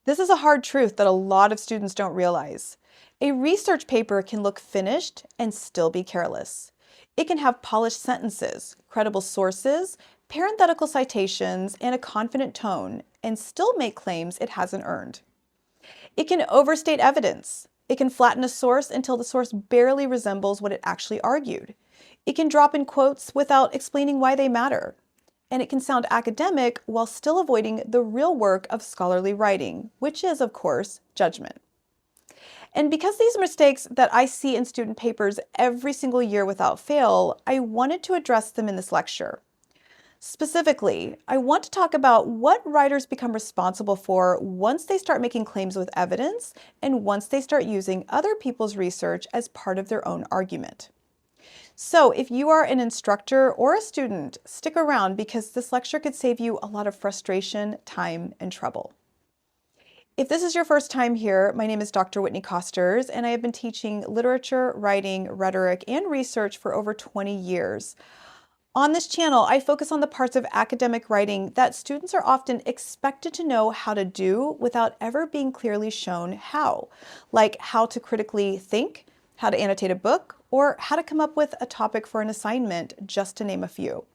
This is a hard truth that a lot of students don't realize. A research paper can look finished and still be careless. It can have polished sentences, credible sources, parenthetical citations, and a confident tone, and still make claims it hasn't earned. It can overstate evidence. It can flatten a source until the source barely resembles what it actually argued. It can drop in quotes without explaining why they matter. And it can sound academic while still avoiding the real work of scholarly writing, which is, of course, judgment. And because these are mistakes that I see in student papers every single year without fail, I wanted to address them in this lecture. Specifically, I want to talk about what writers become responsible for once they start making claims with evidence and once they start using other people's research as part of their own argument. So if you are an instructor or a student, stick around because this lecture could save you a lot of frustration, time, and trouble. If this is your first time here, my name is Dr. Whitney Kosters, and I have been teaching literature, writing, rhetoric, and research for over 20 years. On this channel, I focus on the parts of academic writing that students are often expected to know how to do without ever being clearly shown how, like how to critically think, how to annotate a book, or how to come up with a topic for an assignment, just to name a few.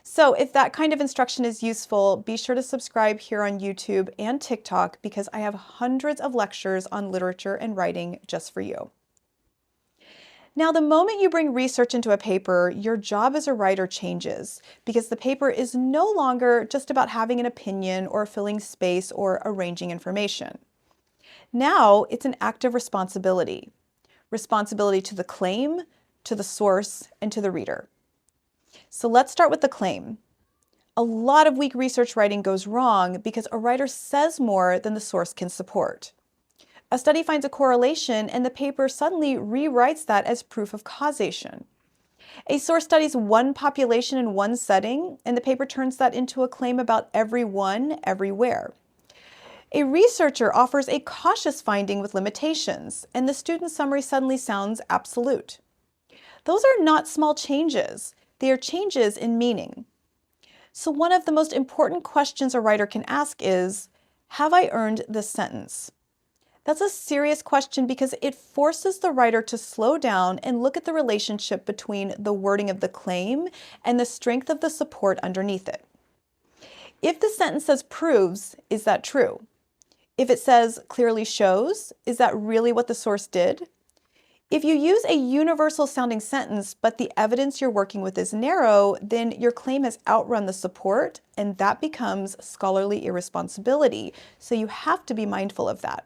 So if that kind of instruction is useful, be sure to subscribe here on YouTube and TikTok because I have hundreds of lectures on literature and writing just for you. Now, the moment you bring research into a paper, your job as a writer changes because the paper is no longer just about having an opinion or filling space or arranging information. Now, it's an active responsibility. Responsibility to the claim, to the source, and to the reader. So let's start with the claim. A lot of weak research writing goes wrong because a writer says more than the source can support. A study finds a correlation and the paper suddenly rewrites that as proof of causation. A source studies one population in one setting and the paper turns that into a claim about everyone, everywhere. A researcher offers a cautious finding with limitations, and the student summary suddenly sounds absolute. Those are not small changes. They are changes in meaning. So one of the most important questions a writer can ask is, have I earned this sentence? That's a serious question because it forces the writer to slow down and look at the relationship between the wording of the claim and the strength of the support underneath it. If the sentence says proves, is that true? If it says clearly shows, is that really what the source did? If you use a universal sounding sentence, but the evidence you're working with is narrow, then your claim has outrun the support, and that becomes scholarly irresponsibility. So you have to be mindful of that.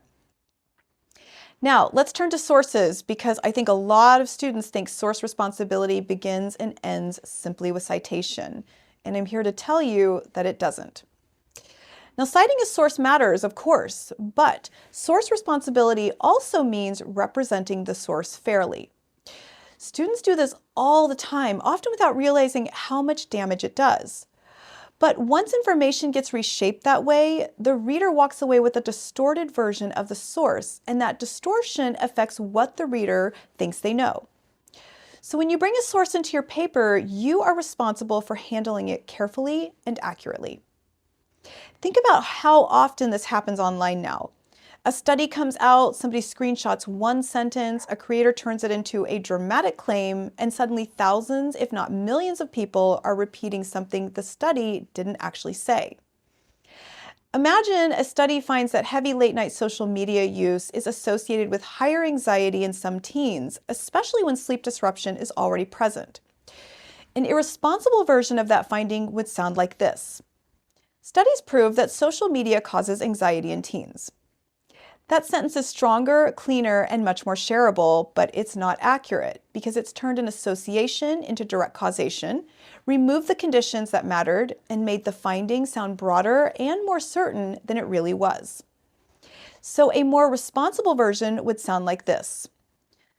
Now, let's turn to sources because I think a lot of students think source responsibility begins and ends simply with citation. And I'm here to tell you that it doesn't. Now, citing a source matters, of course, but source responsibility also means representing the source fairly. Students do this all the time, often without realizing how much damage it does. But once information gets reshaped that way, the reader walks away with a distorted version of the source, and that distortion affects what the reader thinks they know. So when you bring a source into your paper, you are responsible for handling it carefully and accurately. Think about how often this happens online now. A study comes out, somebody screenshots one sentence, a creator turns it into a dramatic claim, and suddenly thousands, if not millions of people are repeating something the study didn't actually say. Imagine a study finds that heavy late-night social media use is associated with higher anxiety in some teens, especially when sleep disruption is already present. An irresponsible version of that finding would sound like this. Studies prove that social media causes anxiety in teens. That sentence is stronger, cleaner, and much more shareable, but it's not accurate because it's turned an association into direct causation, removed the conditions that mattered, and made the finding sound broader and more certain than it really was. So a more responsible version would sound like this.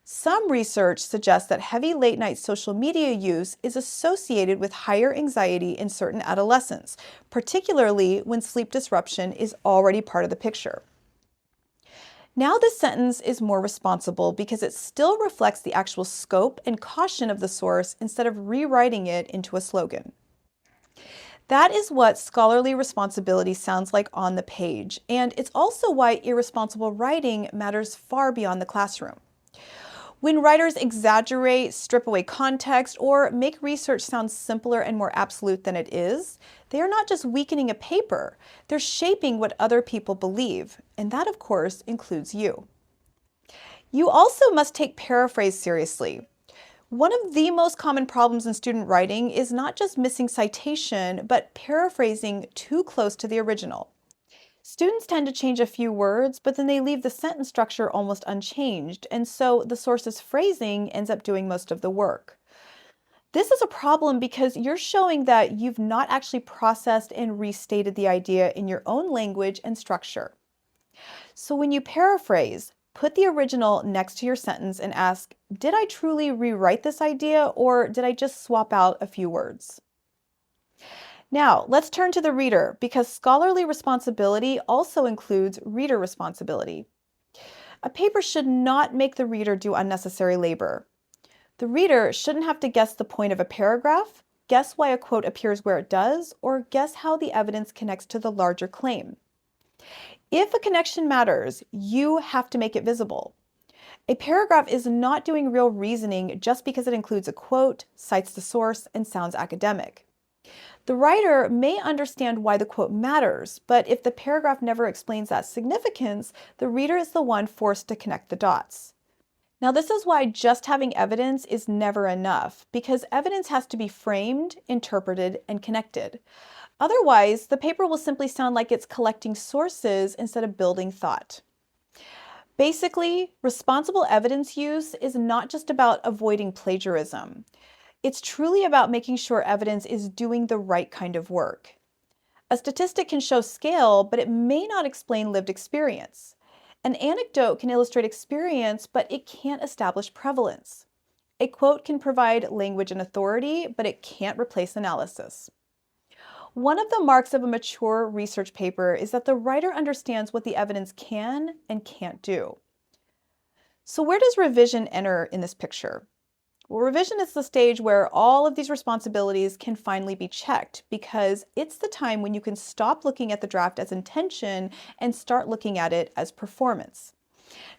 Some research suggests that heavy late-night social media use is associated with higher anxiety in certain adolescents, particularly when sleep disruption is already part of the picture. Now this sentence is more responsible because it still reflects the actual scope and caution of the source instead of rewriting it into a slogan. That is what scholarly responsibility sounds like on the page, and it's also why irresponsible writing matters far beyond the classroom. When writers exaggerate, strip away context, or make research sound simpler and more absolute than it is, they are not just weakening a paper, they're shaping what other people believe, and that, of course, includes you. You also must take paraphrase seriously. One of the most common problems in student writing is not just missing citation, but paraphrasing too close to the original. Students tend to change a few words, but then they leave the sentence structure almost unchanged, and so the source's phrasing ends up doing most of the work. This is a problem because you're showing that you've not actually processed and restated the idea in your own language and structure. So when you paraphrase, put the original next to your sentence and ask, did I truly rewrite this idea or did I just swap out a few words? Now, let's turn to the reader because scholarly responsibility also includes reader responsibility. A paper should not make the reader do unnecessary labor. The reader shouldn't have to guess the point of a paragraph, guess why a quote appears where it does, or guess how the evidence connects to the larger claim. If a connection matters, you have to make it visible. A paragraph is not doing real reasoning just because it includes a quote, cites the source, and sounds academic. The writer may understand why the quote matters, but if the paragraph never explains that significance, the reader is the one forced to connect the dots. Now, this is why just having evidence is never enough, because evidence has to be framed, interpreted, and connected. Otherwise, the paper will simply sound like it's collecting sources instead of building thought. Basically, responsible evidence use is not just about avoiding plagiarism. It's truly about making sure evidence is doing the right kind of work. A statistic can show scale, but it may not explain lived experience. An anecdote can illustrate experience, but it can't establish prevalence. A quote can provide language and authority, but it can't replace analysis. One of the marks of a mature research paper is that the writer understands what the evidence can and can't do. So where does revision enter in this picture? Well, revision is the stage where all of these responsibilities can finally be checked because it's the time when you can stop looking at the draft as intention and start looking at it as performance.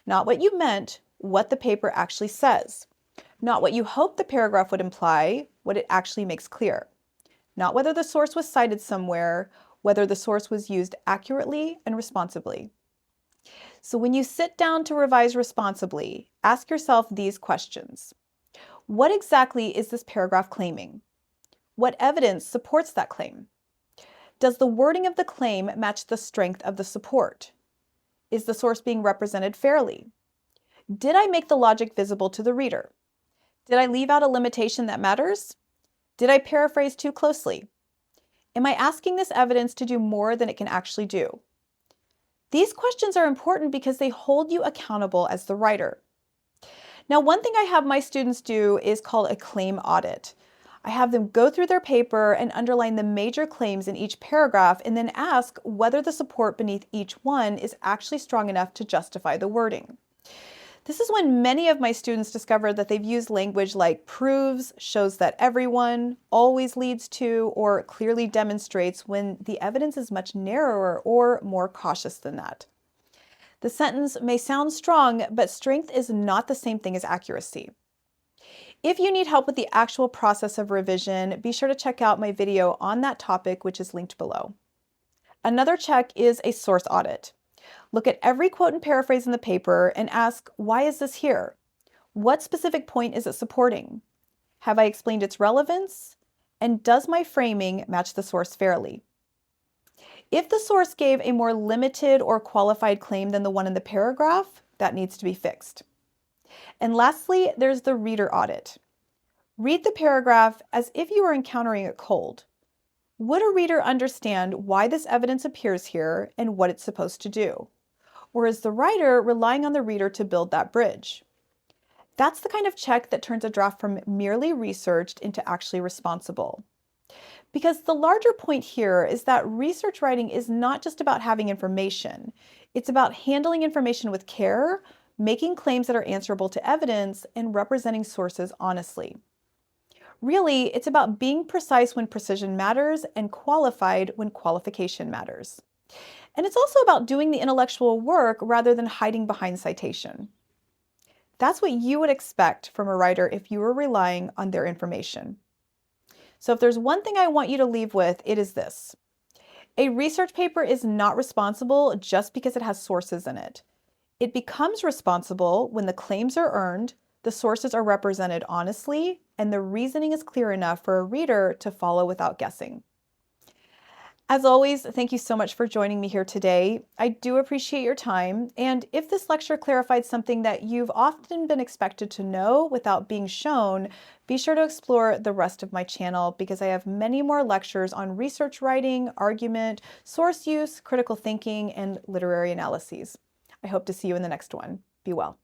Not what you meant, what the paper actually says. Not what you hoped the paragraph would imply, what it actually makes clear. Not whether the source was cited somewhere, whether the source was used accurately and responsibly. So when you sit down to revise responsibly, ask yourself these questions. What exactly is this paragraph claiming? What evidence supports that claim? Does the wording of the claim match the strength of the support? Is the source being represented fairly? Did I make the logic visible to the reader? Did I leave out a limitation that matters? Did I paraphrase too closely? Am I asking this evidence to do more than it can actually do? These questions are important because they hold you accountable as the writer. Now, one thing I have my students do is called a claim audit. I have them go through their paper and underline the major claims in each paragraph and then ask whether the support beneath each one is actually strong enough to justify the wording. This is when many of my students discover that they've used language like proves, shows that everyone, always leads to, or clearly demonstrates when the evidence is much narrower or more cautious than that. The sentence may sound strong, but strength is not the same thing as accuracy. If you need help with the actual process of revision, be sure to check out my video on that topic, which is linked below. Another check is a source audit. Look at every quote and paraphrase in the paper and ask, why is this here? What specific point is it supporting? Have I explained its relevance? And does my framing match the source fairly? If the source gave a more limited or qualified claim than the one in the paragraph, that needs to be fixed. And lastly, there's the reader audit. Read the paragraph as if you were encountering a cold. Would a reader understand why this evidence appears here and what it's supposed to do? Or is the writer relying on the reader to build that bridge? That's the kind of check that turns a draft from merely researched into actually responsible. Because the larger point here is that research writing is not just about having information. It's about handling information with care, making claims that are answerable to evidence, and representing sources honestly. Really, it's about being precise when precision matters and qualified when qualification matters. And it's also about doing the intellectual work rather than hiding behind citation. That's what you would expect from a writer if you were relying on their information. So if there's one thing I want you to leave with, it is this. A research paper is not responsible just because it has sources in it. It becomes responsible when the claims are earned, the sources are represented honestly, and the reasoning is clear enough for a reader to follow without guessing. As always, thank you so much for joining me here today. I do appreciate your time, and if this lecture clarified something that you've often been expected to know without being shown, be sure to explore the rest of my channel because I have many more lectures on research writing, argument, source use, critical thinking, and literary analyses. I hope to see you in the next one. Be well.